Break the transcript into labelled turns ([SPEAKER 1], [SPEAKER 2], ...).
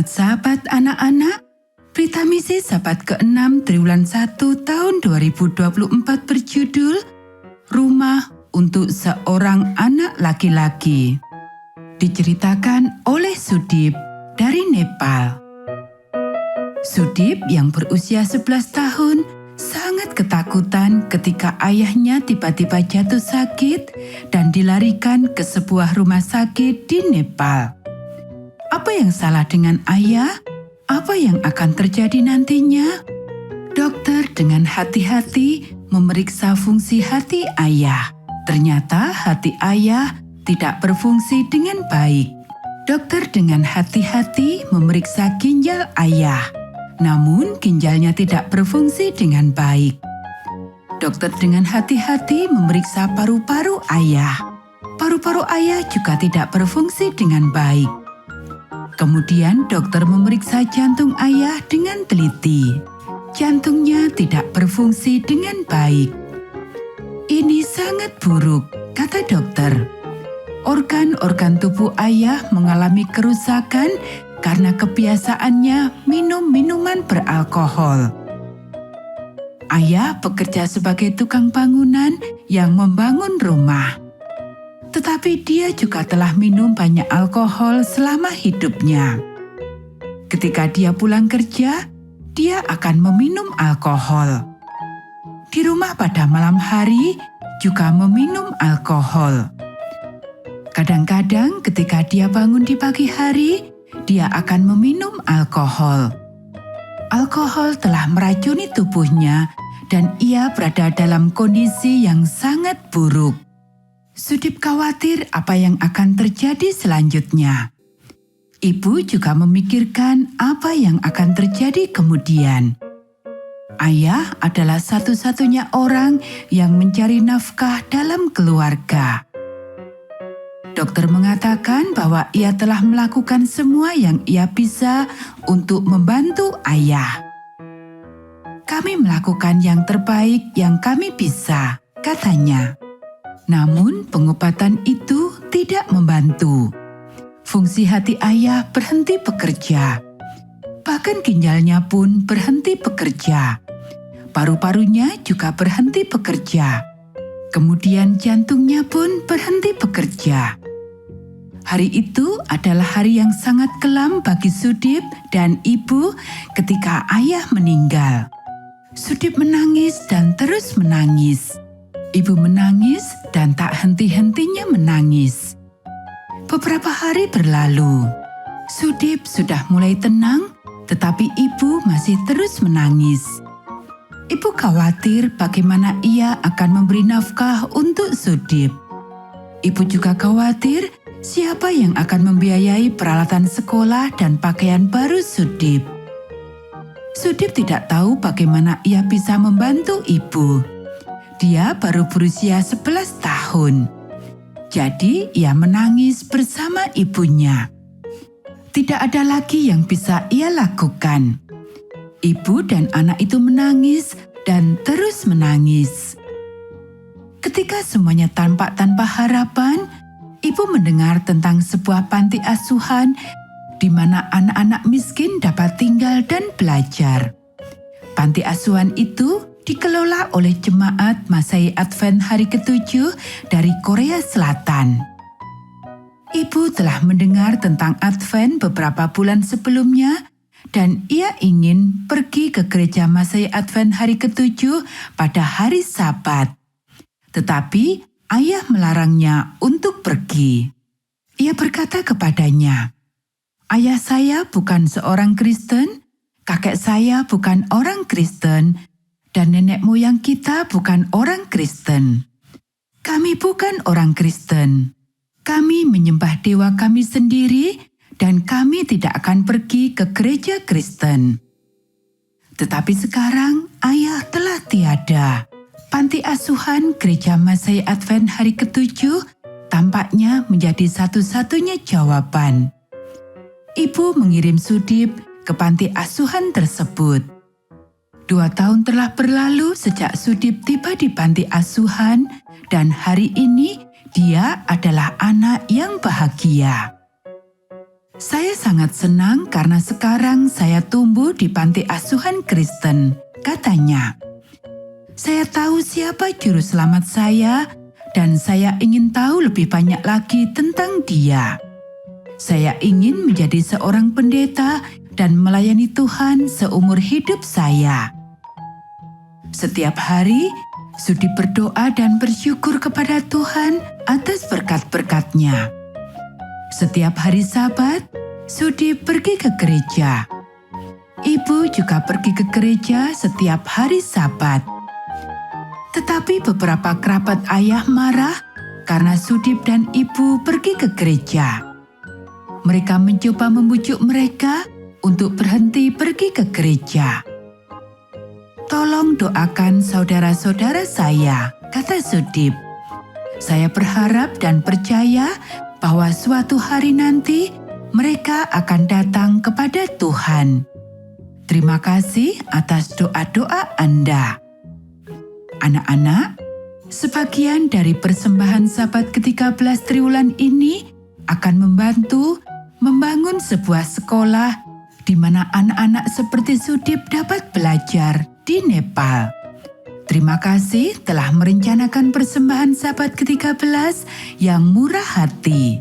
[SPEAKER 1] Selamat sahabat anak-anak, berita misi sahabat ke-6 triwulan 1 tahun 2024 berjudul Rumah untuk Seorang Anak Laki-laki. Diceritakan oleh Sudip dari Nepal. Sudip yang berusia 11 tahun sangat ketakutan ketika ayahnya tiba-tiba jatuh sakit dan dilarikan ke sebuah rumah sakit di Nepal. Apa yang salah dengan ayah? Apa yang akan terjadi nantinya? Dokter dengan hati-hati memeriksa fungsi hati ayah. Ternyata hati ayah tidak berfungsi dengan baik. Dokter dengan hati-hati memeriksa ginjal ayah. Namun ginjalnya tidak berfungsi dengan baik. Dokter dengan hati-hati memeriksa paru-paru ayah. Paru-paru ayah juga tidak berfungsi dengan baik. Kemudian dokter memeriksa jantung ayah dengan teliti. Jantungnya tidak berfungsi dengan baik. Ini sangat buruk, kata dokter. Organ-organ tubuh ayah mengalami kerusakan karena kebiasaannya minum minuman beralkohol. Ayah bekerja sebagai tukang bangunan yang membangun rumah. Tetapi dia juga telah minum banyak alkohol selama hidupnya. Ketika dia pulang kerja, dia akan meminum alkohol. Di rumah pada malam hari juga meminum alkohol. Kadang-kadang ketika dia bangun di pagi hari, dia akan meminum alkohol. Alkohol telah meracuni tubuhnya dan ia berada dalam kondisi yang sangat buruk. Sudip khawatir apa yang akan terjadi selanjutnya. Ibu juga memikirkan apa yang akan terjadi kemudian. Ayah adalah satu-satunya orang yang mencari nafkah dalam keluarga. Dokter mengatakan bahwa ia telah melakukan semua yang ia bisa untuk membantu ayah. Kami melakukan yang terbaik yang kami bisa, katanya. Namun pengobatan itu tidak membantu. Fungsi hati ayah berhenti bekerja. Bahkan ginjalnya pun berhenti bekerja. Paru-parunya juga berhenti bekerja. Kemudian jantungnya pun berhenti bekerja. Hari itu adalah hari yang sangat kelam bagi Sudip dan ibu ketika ayah meninggal. Sudip menangis dan terus menangis. Ibu menangis dan tak henti-hentinya menangis. Beberapa hari berlalu. Sudip sudah mulai tenang, tetapi ibu masih terus menangis. Ibu khawatir bagaimana ia akan memberi nafkah untuk Sudip. Ibu juga khawatir siapa yang akan membiayai peralatan sekolah dan pakaian baru Sudip. Sudip tidak tahu bagaimana ia bisa membantu ibu. Dia baru berusia 11 tahun. Jadi ia menangis bersama ibunya. Tidak ada lagi yang bisa ia lakukan. Ibu dan anak itu menangis dan terus menangis. Ketika semuanya tampak tanpa harapan, ibu mendengar tentang sebuah panti asuhan di mana anak-anak miskin dapat tinggal dan belajar. Panti asuhan itu dikelola oleh jemaat Masai Advent hari ke-7 dari Korea Selatan. Ibu telah mendengar tentang Advent beberapa bulan sebelumnya dan ia ingin pergi ke gereja Masai Advent hari ke-7 pada hari Sabat. Tetapi ayah melarangnya untuk pergi. Ia berkata kepadanya, "Ayah saya bukan seorang Kristen, kakek saya bukan orang Kristen, dan nenek moyang kita bukan orang Kristen. Kami bukan orang Kristen. Kami menyembah dewa kami sendiri dan kami tidak akan pergi ke gereja Kristen." Tetapi sekarang ayah telah tiada. Panti asuhan gereja Masai Advent hari ke-7 tampaknya menjadi satu-satunya jawaban. Ibu mengirim Sudip ke panti asuhan tersebut. 2 tahun telah berlalu sejak Sudip tiba di panti asuhan dan hari ini dia adalah anak yang bahagia. Saya sangat senang karena sekarang saya tumbuh di panti asuhan Kristen, katanya. Saya tahu siapa juru selamat saya dan saya ingin tahu lebih banyak lagi tentang dia. Saya ingin menjadi seorang pendeta dan melayani Tuhan seumur hidup saya. Setiap hari, Sudi berdoa dan bersyukur kepada Tuhan atas berkat-berkat-Nya. Setiap hari Sabat, Sudi pergi ke gereja. Ibu juga pergi ke gereja setiap hari Sabat. Tetapi beberapa kerabat ayah marah karena Sudip dan ibu pergi ke gereja. Mereka mencoba membujuk mereka untuk berhenti pergi ke gereja. "Tolong doakan saudara-saudara saya," kata Sudip. "Saya berharap dan percaya bahwa suatu hari nanti mereka akan datang kepada Tuhan. Terima kasih atas doa-doa Anda." Anak-anak, sebagian dari persembahan Sabat ke-13 triwulan ini akan membantu membangun sebuah sekolah di mana anak-anak seperti Sudip dapat belajar di Nepal. Terima kasih telah merencanakan persembahan Sabat ke-13 yang murah hati.